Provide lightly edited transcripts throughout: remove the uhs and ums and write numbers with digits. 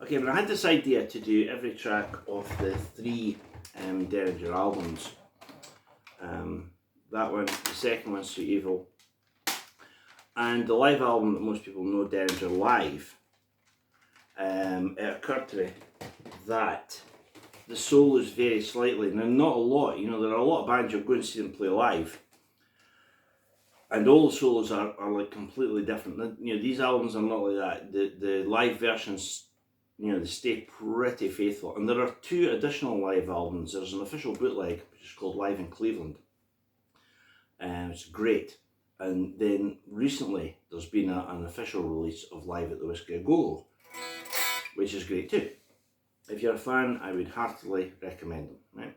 Okay, but I had this idea to do every track of the 3 Derringer albums. That one, the second one, Sweet Evil, and the live album that most people know, Derringer Live. It occurred to me that the solos vary slightly. Now, not a lot, you know, there are a lot of bands you're going to see them play live, and all the solos are like completely different. You know, these albums are not like that. The live versions, you know, they stay pretty faithful. And there are 2 additional live albums. There's an official bootleg, which is called Live in Cleveland. It's great. And then recently, there's been an official release of Live at the Whiskey A Go-Go, which is great too. If you're a fan, I would heartily recommend them. Right?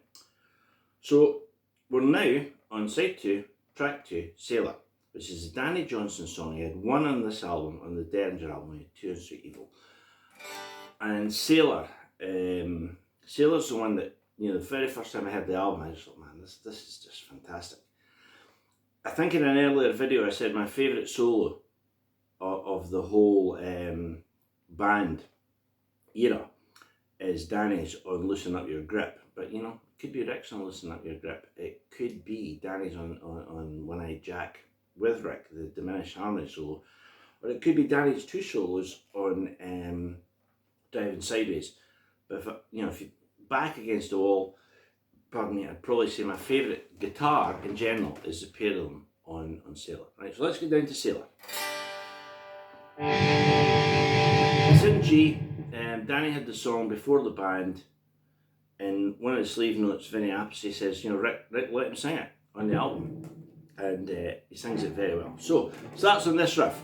So, we're now on side 2, track 2, Sailor, which is a Danny Johnson song. He had 1 on this album, on the Derringer album, he had 2 on Sweet Evil. And Sailor, Sailor's the one that, you know, the very first time I heard the album, I just thought, man, this is just fantastic. I think in an earlier video I said my favourite solo of the whole band era is Danny's on Loosen Up Your Grip. But, you know, it could be Rick's on Loosen Up Your Grip. It could be Danny's on One-Eyed Jack with Rick, the diminished harmony solo. Or it could be Danny's 2 solos on Driving Sideways. But if you back against the wall, pardon me, I'd probably say my favourite guitar in general is the pair of them on Sailor. Right, so let's get down to Sailor. It's in G. Danny had the song before the band. In one of the sleeve notes, Vinny Appice says, you know, Rick, let him sing it on the album. And he sings it very well. So, starts on this riff.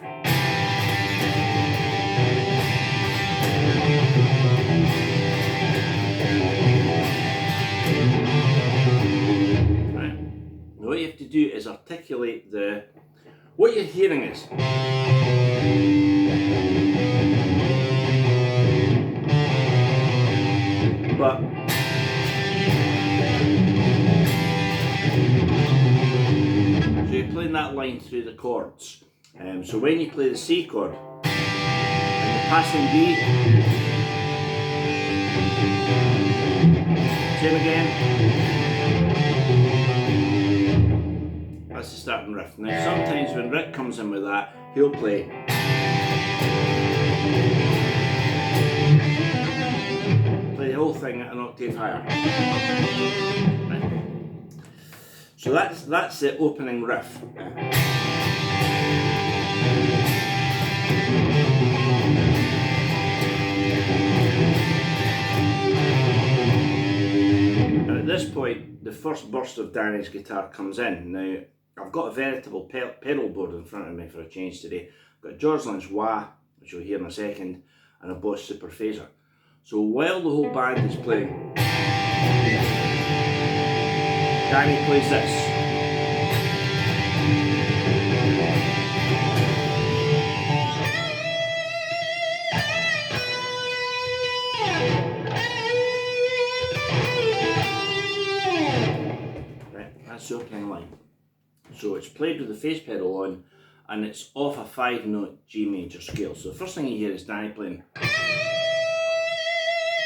What you have to do is articulate what you're hearing is. But so you're playing that line through the chords. So when you play the C chord and the passing B, same again. That's the starting riff. Now sometimes when Rick comes in with that, he'll play the whole thing at an octave higher. Right. So that's the opening riff. And at this point, the first burst of Danny's guitar comes in. Now, I've got a veritable pedal board in front of me for a change today. I've got a George Lynch wah, which you'll hear in a second, and a Boss Super Phaser. So while the whole band is playing, Danny plays this. Right, that's the opening line. So it's played with the face pedal on, and it's off a 5-note G major scale. So the first thing you hear is Danny playing.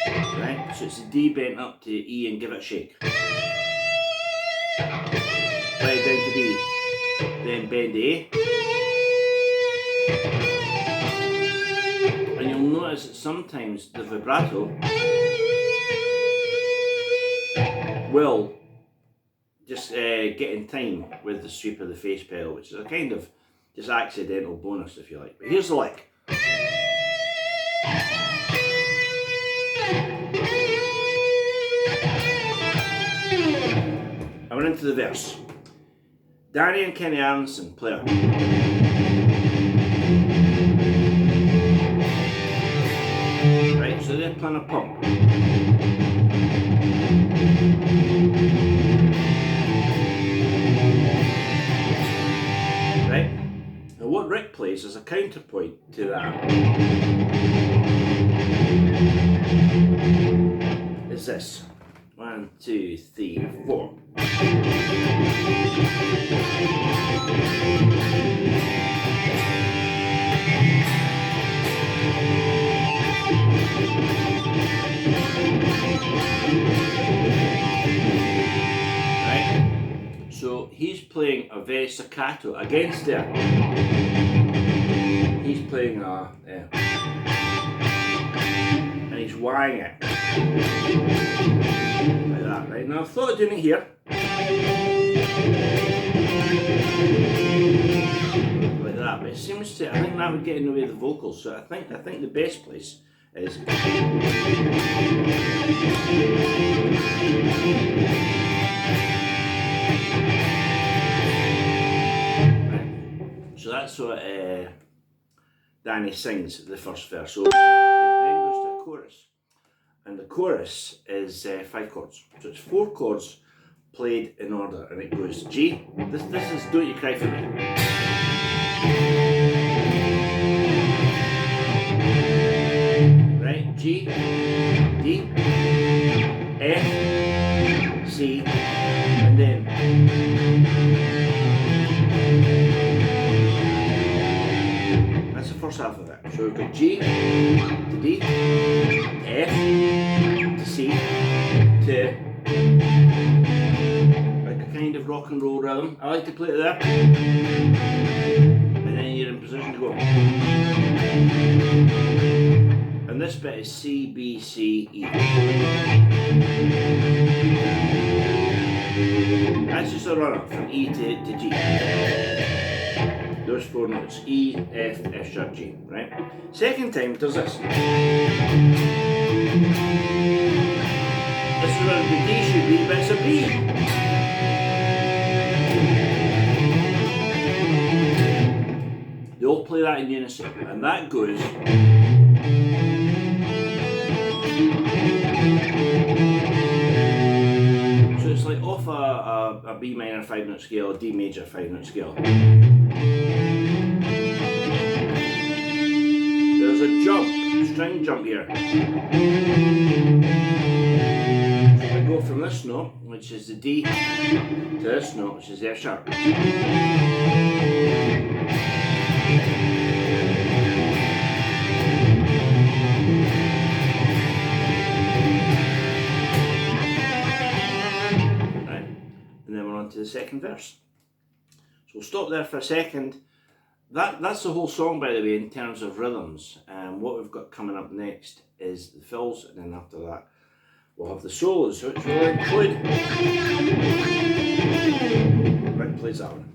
Right, so it's a D bent up to E and give it a shake. Play it down to B, then bend to A. And you'll notice that sometimes the vibrato will just get in time with the sweep of the face pedal, which is a kind of just accidental bonus, if you like. But here's the lick. And we're into the verse. Danny and Kenny Aronson play it. Right, so they're playing a pump. Right? Now what Rick plays is a counterpoint to that. Is this. 1, 2, 3, 4. playing a very staccato against there. He's playing a, and he's whying it like that, right? Now I've thought of doing it here, like that, but it seems to, I think that would get in the way of the vocals. So I think the best place is. So that's what Danny sings the first verse. So it then goes to a chorus, and the chorus is 5 chords. So it's 4 chords played in order, and it goes G. This is Don't You Cry For Me. Right, G, D, F, C, and then. First half of it. So we've got G to D, F to C to like a kind of rock and roll rhythm. I like to play it there, and then you're in position to go. And this bit is C, B, C, E. That's just a run up from E to G. Those 4 notes, E, F, F sharp, G, right? Second time does this. This is where the D should be, but it's a B. They all play that in unison, and that goes. So it's like off a B minor 5-note scale, a D major 5-note scale. There's a jump, string jump here. So I go from this note, which is the D, to this note, which is the F sharp. Right, and then we're on to the second verse. So we'll stop there for a second. That's the whole song, by the way, in terms of rhythms. And what we've got coming up next is the fills, and then after that we'll have the solos, which will include. Right, plays that one.